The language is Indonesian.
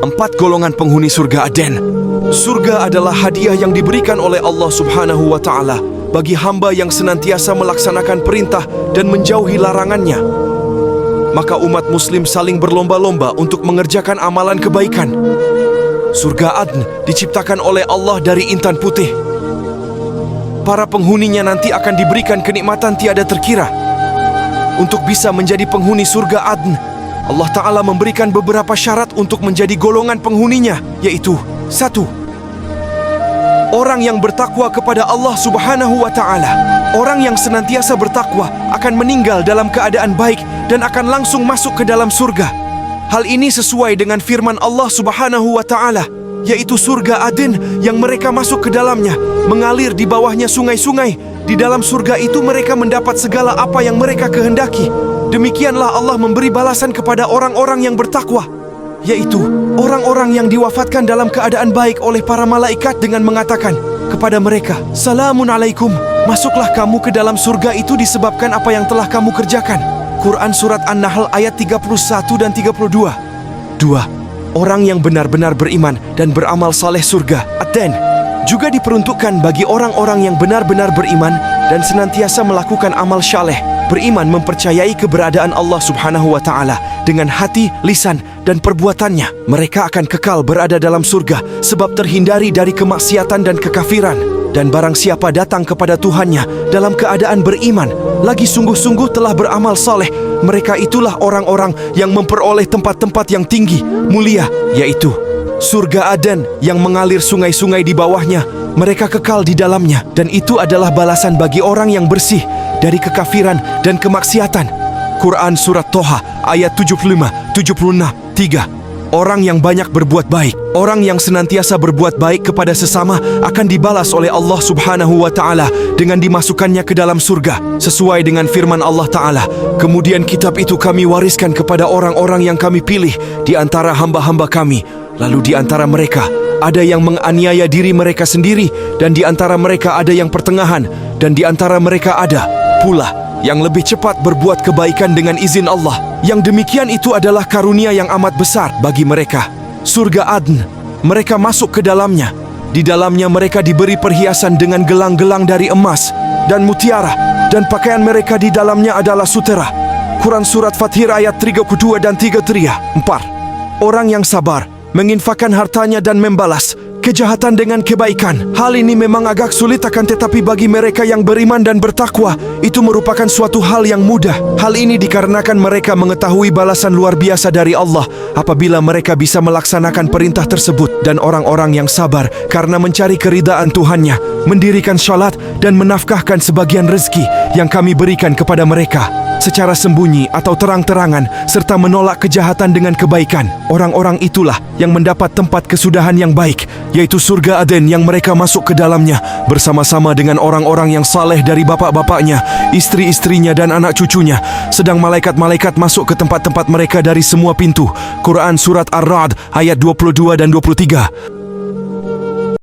4 golongan penghuni surga Aden. Surga adalah hadiah yang diberikan oleh Allah Subhanahu wa Ta'ala bagi hamba yang senantiasa melaksanakan perintah dan menjauhi larangannya. Maka umat muslim saling berlomba-lomba untuk mengerjakan amalan kebaikan. Surga Adn diciptakan oleh Allah dari intan putih. Para penghuninya nanti akan diberikan kenikmatan tiada terkira. Untuk bisa menjadi penghuni surga Adn, Allah Ta'ala memberikan beberapa syarat untuk menjadi golongan penghuninya, yaitu 1. Orang yang bertakwa kepada Allah Subhanahu wa Ta'ala. Orang yang senantiasa bertakwa akan meninggal dalam keadaan baik dan akan langsung masuk ke dalam surga. Hal ini sesuai dengan firman Allah Subhanahu wa Ta'ala, yaitu surga Aden yang mereka masuk ke dalamnya, mengalir di bawahnya sungai-sungai. Di dalam surga itu mereka mendapat segala apa yang mereka kehendaki. Demikianlah Allah memberi balasan kepada orang-orang yang bertakwa, yaitu orang-orang yang diwafatkan dalam keadaan baik oleh para malaikat dengan mengatakan kepada mereka, "Salamun alaikum, masuklah kamu ke dalam surga itu disebabkan apa yang telah kamu kerjakan." Quran Surat An-Nahl ayat 31 dan 32. 2. Orang yang benar-benar beriman dan beramal saleh. Surga Aden juga diperuntukkan bagi orang-orang yang benar-benar beriman dan senantiasa melakukan amal saleh. Beriman mempercayai keberadaan Allah Subhanahu wa Ta'ala dengan hati, lisan, dan perbuatannya. Mereka akan kekal berada dalam surga sebab terhindari dari kemaksiatan dan kekafiran. Dan barang siapa datang kepada Tuhannya dalam keadaan beriman, lagi sungguh-sungguh telah beramal saleh, mereka itulah orang-orang yang memperoleh tempat-tempat yang tinggi, mulia, yaitu surga Aden yang mengalir sungai-sungai di bawahnya. Mereka kekal di dalamnya, dan itu adalah balasan bagi orang yang bersih dari kekafiran dan kemaksiatan. Quran Surat Toha ayat 75, 76, 3. Orang yang banyak berbuat baik, orang yang senantiasa berbuat baik kepada sesama akan dibalas oleh Allah Subhanahu wa Ta'ala dengan dimasukkannya ke dalam surga, sesuai dengan firman Allah Ta'ala. Kemudian kitab itu kami wariskan kepada orang-orang yang kami pilih di antara hamba-hamba kami. Lalu di antara mereka ada yang menganiaya diri mereka sendiri, dan di antara mereka ada yang pertengahan, dan di antara mereka ada pula yang lebih cepat berbuat kebaikan dengan izin Allah. Yang demikian itu adalah karunia yang amat besar bagi mereka. Surga Adn, mereka masuk ke dalamnya. Di dalamnya mereka diberi perhiasan dengan gelang-gelang dari emas dan mutiara, dan pakaian mereka di dalamnya adalah sutera. Quran Surat Fathir ayat 32 dan 33. 4. Orang yang sabar menginfakkan hartanya dan membalas kejahatan dengan kebaikan. Hal ini memang agak sulit, akan tetapi bagi mereka yang beriman dan bertakwa, itu merupakan suatu hal yang mudah. Hal ini dikarenakan mereka mengetahui balasan luar biasa dari Allah apabila mereka bisa melaksanakan perintah tersebut. Dan orang-orang yang sabar karena mencari keridaan Tuhannya, mendirikan salat dan menafkahkan sebagian rezeki yang kami berikan kepada mereka secara sembunyi atau terang-terangan, serta menolak kejahatan dengan kebaikan. Orang-orang itulah yang mendapat tempat kesudahan yang baik, yaitu surga Aden yang mereka masuk ke dalamnya bersama-sama dengan orang-orang yang saleh dari bapak-bapaknya, istri-istrinya, dan anak cucunya. Sedang malaikat-malaikat masuk ke tempat-tempat mereka dari semua pintu. Quran Surat Ar-Ra'd ayat 22 dan 23.